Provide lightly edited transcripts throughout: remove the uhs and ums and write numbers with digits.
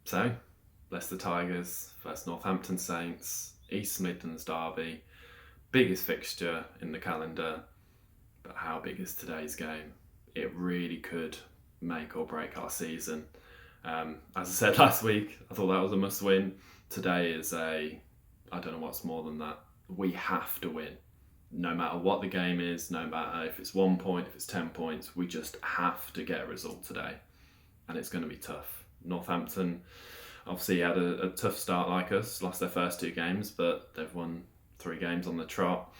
So, Leicester Tigers versus Northampton Saints, East Midlands derby, biggest fixture in the calendar. But how big is today's game? It really could make or break our season. As I said last week, I thought that was a must win. Today is I don't know what's more than that. We have to win. No matter what the game is, no matter if it's 1 point, if it's 10 points, we just have to get a result today. And it's going to be tough. Northampton obviously had a tough start like us, lost their first 2 games, but they've won 3 games on the trot.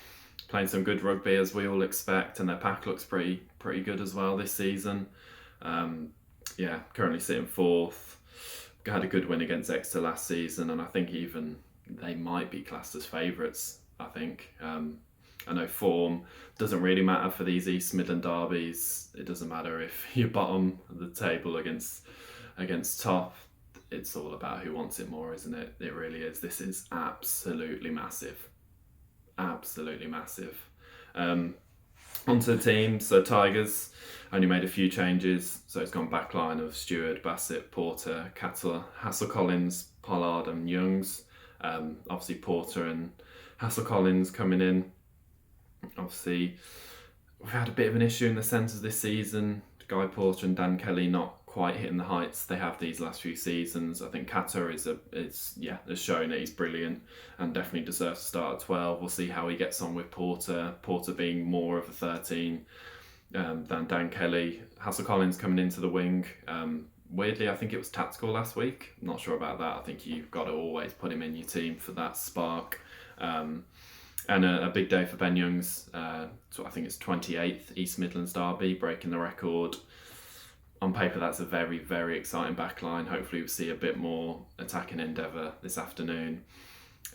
Playing some good rugby as we all expect, and their pack looks pretty good as well this season. Currently sitting 4th. Had a good win against Exeter last season, and I think even they might be classed as favourites. I think. I know form doesn't really matter for these East Midland derbies. It doesn't matter if you're bottom of the table against top. It's all about who wants it more, isn't it? It really is. This is absolutely massive. Absolutely massive. Onto the team. So Tigers only made a few changes. So it's gone backline of Stewart, Bassett, Porter, Cattler, Hassel-Collins, Pollard and Youngs. Obviously Porter and Hassel-Collins coming in. Obviously we've had a bit of an issue in the centres this season. Guy Porter and Dan Kelly not quite hitting the heights they have these last few seasons. I think Catter has shown that he's brilliant and definitely deserves to start at 12. We'll see how he gets on with Porter. Porter being more of a 13 than Dan Kelly. Hassel-Collins coming into the wing. Weirdly, I think it was tactical last week. I'm not sure about that. I think you've got to always put him in your team for that spark. And a big day for Ben Youngs. So I think it's 28th East Midlands derby, breaking the record. On paper, that's a very, very exciting backline. Hopefully we'll see a bit more attacking endeavour this afternoon.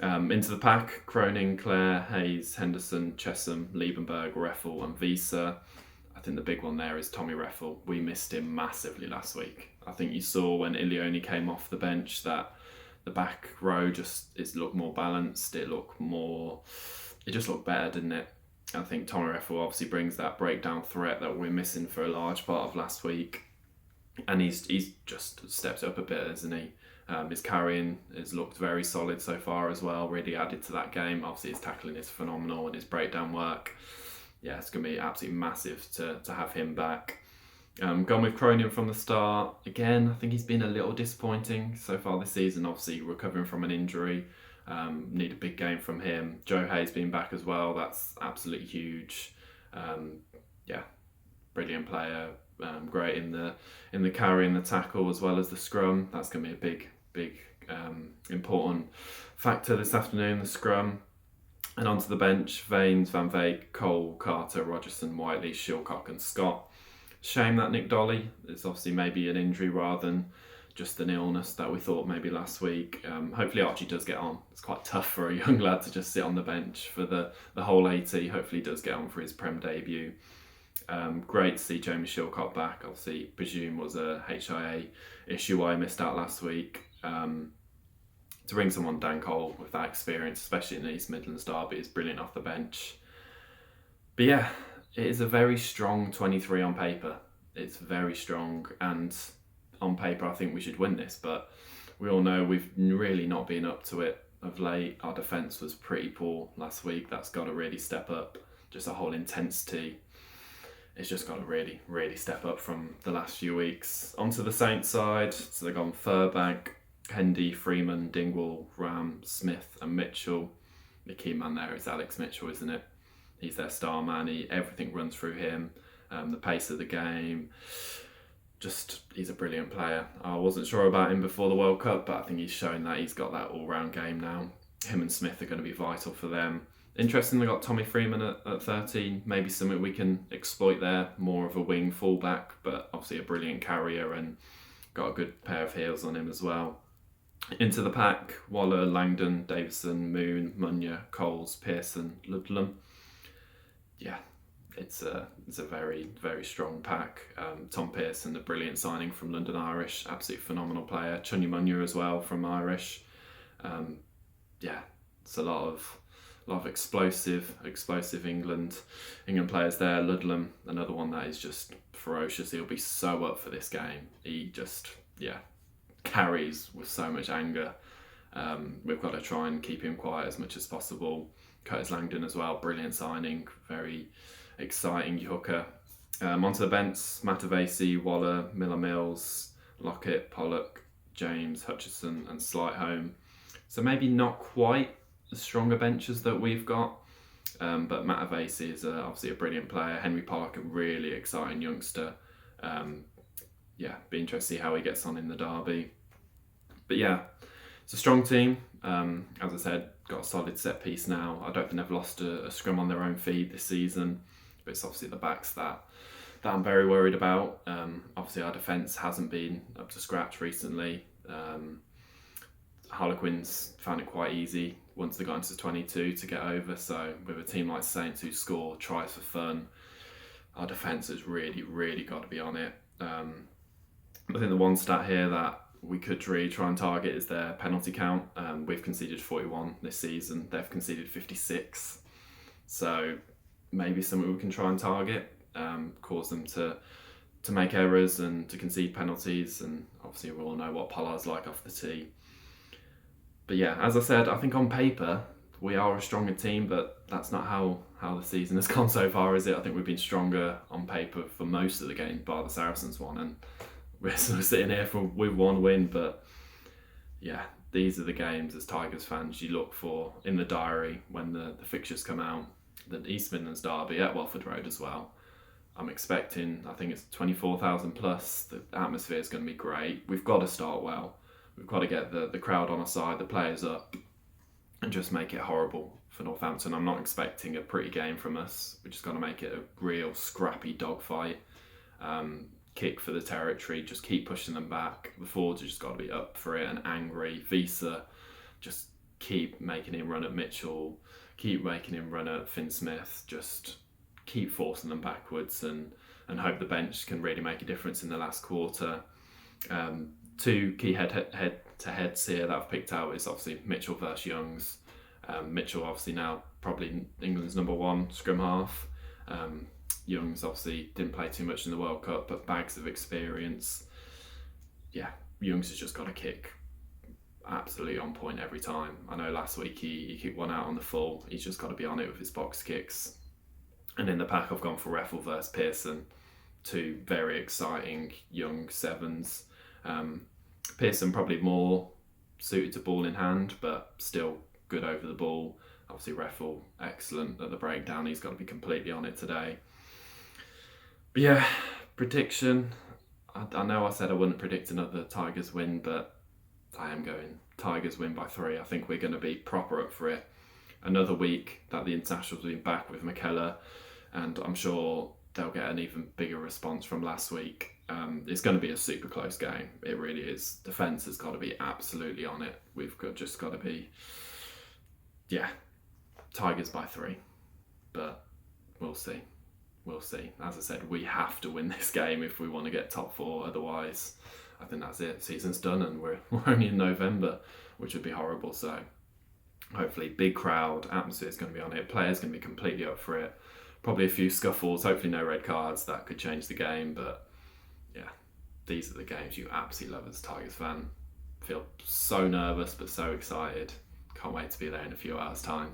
Into the pack, Cronin, Clare, Hayes, Henderson, Chesham, Liebenberg, Reffel and Visa. I think the big one there is Tommy Reffel. We missed him massively last week. I think you saw when Ilioni came off the bench that the back row it looked more balanced. It just looked better, didn't it? I think Tommy Reffel obviously brings that breakdown threat that we're missing for a large part of last week. And he's just stepped up a bit, hasn't he? His carrying has looked very solid so far as well, really added to that game. Obviously his tackling is phenomenal and his breakdown work. Yeah, it's going to be absolutely massive to have him back. Gone with Cronin from the start. Again, I think he's been a little disappointing so far this season, obviously recovering from an injury. Need a big game from him. Joe Hayes being back as well, that's absolutely huge. Brilliant player. Great in the carry and the tackle as well as the scrum. That's going to be a big important factor this afternoon, the scrum. And onto the bench, Vaines, Van Veek, Cole, Carter, Rogerson, Whiteley, Shilcock and Scott. Shame that Nick Dolly is obviously maybe an injury rather than just an illness that we thought maybe last week. Hopefully Archie does get on. It's quite tough for a young lad to just sit on the bench for the whole 80. Hopefully he does get on for his Prem debut. Great to see Jamie Shilcock back. Obviously, presume was a HIA issue I missed out last week. To bring someone Dan Cole with that experience, especially in the East Midlands derby, is brilliant off the bench. But yeah, it is a very strong 23 on paper. It's very strong, and on paper I think we should win this, but we all know we've really not been up to it of late. Our defence was pretty poor last week. That's got to really step up. Just a whole intensity. It's just got to really, really step up from the last few weeks. Onto the Saints side, so they've gone Furbank, Hendy, Freeman, Dingwall, Ram, Smith and Mitchell. The key man there is Alex Mitchell, isn't it? He's their star man. Everything runs through him. The pace of the game. He's a brilliant player. I wasn't sure about him before the World Cup, but I think he's shown that he's got that all-round game now. Him and Smith are going to be vital for them. Interestingly, got Tommy Freeman at 13. Maybe something we can exploit there. More of a wing fullback, but obviously a brilliant carrier and got a good pair of heels on him as well. Into the pack, Waller, Langdon, Davison, Moon, Munyer, Coles, Pearson, Ludlam. Yeah, it's a very, very strong pack. Tom Pearson, a brilliant signing from London Irish, absolutely phenomenal player. Chunny Munyer as well from Irish. It's a lot of explosive England players there. Ludlam, another one that is just ferocious. He'll be so up for this game. He just carries with so much anger. We've got to try and keep him quiet as much as possible. Curtis Langdon as well, brilliant signing, very exciting hooker. Onto the bench, Matavesi, Waller, Miller-Mills, Lockett, Pollock, James, Hutchison and Slightholme. So maybe not quite the stronger benches that we've got, but Matavesi is obviously a brilliant player. Henry Pollock, a really exciting youngster. Be interested to see how he gets on in the derby. But yeah, it's a strong team. As I said, got a solid set piece now. I don't think they've lost a scrum on their own feed this season, but it's obviously the backs that I'm very worried about. Obviously our defence hasn't been up to scratch recently. Harlequins found it quite easy once they got into 22 to get over, so with a team like Saints who score tries for fun, our defence has really got to be on it. I think the one stat here that we could really try and target is their penalty count. We've conceded 41 this season, they've conceded 56, so maybe something we can try and target, cause them to make errors and to concede penalties, and obviously we all know what Pollard's like off the tee. But yeah, as I said, I think on paper we are a stronger team, but that's not how the season has gone so far, is it? I think we've been stronger on paper for most of the games, bar the Saracens one, and we're sort of sitting here with one win. But yeah, these are the games as Tigers fans you look for in the diary when the fixtures come out. The East Midlands derby at Welford Road as well. I'm expecting, I think it's 24,000 plus. The atmosphere is going to be great. We've got to start well. We've got to get the crowd on our side, the players up, and just make it horrible for Northampton. I'm not expecting a pretty game from us. We're just got to make it a real scrappy dogfight. Kick for the territory, just keep pushing them back. The forwards have just got to be up for it and angry. Visa, just keep making him run at Mitchell, keep making him run at Finn Smith, just keep forcing them backwards and hope the bench can really make a difference in the last quarter. Two key head-to-heads here that I've picked out is obviously Mitchell versus Youngs. Mitchell obviously now probably England's number one scrum half. Youngs obviously didn't play too much in the World Cup, but bags of experience. Yeah, Youngs has just got a kick absolutely on point every time. I know last week he kicked one out on the full. He's just got to be on it with his box kicks. And in the pack I've gone for Reffell versus Pearson. Two very exciting young sevens. Pearson probably more suited to ball in hand, but still good over the ball. Obviously Reffell excellent at the breakdown. He's got to be completely on it today. But yeah, prediction. I know I said I wouldn't predict another Tigers win, but I am going Tigers win by 3. I think we're going to be proper up for it. Another week that the internationals have been back with McKellar, and I'm sure they'll get an even bigger response from last week. It's going to be a super close game. It really is. Defence has got to be absolutely on it. We've just got to be, Tigers by 3. But we'll see. We'll see. As I said, we have to win this game if we want to get top 4. Otherwise, I think that's it. Season's done and we're only in November, which would be horrible. So hopefully big crowd, atmosphere is going to be on it. Players going to be completely up for it. Probably a few scuffles, hopefully no red cards. That could change the game. But yeah, these are the games you absolutely love as a Tigers fan. Feel so nervous but so excited. Can't wait to be there in a few hours' time.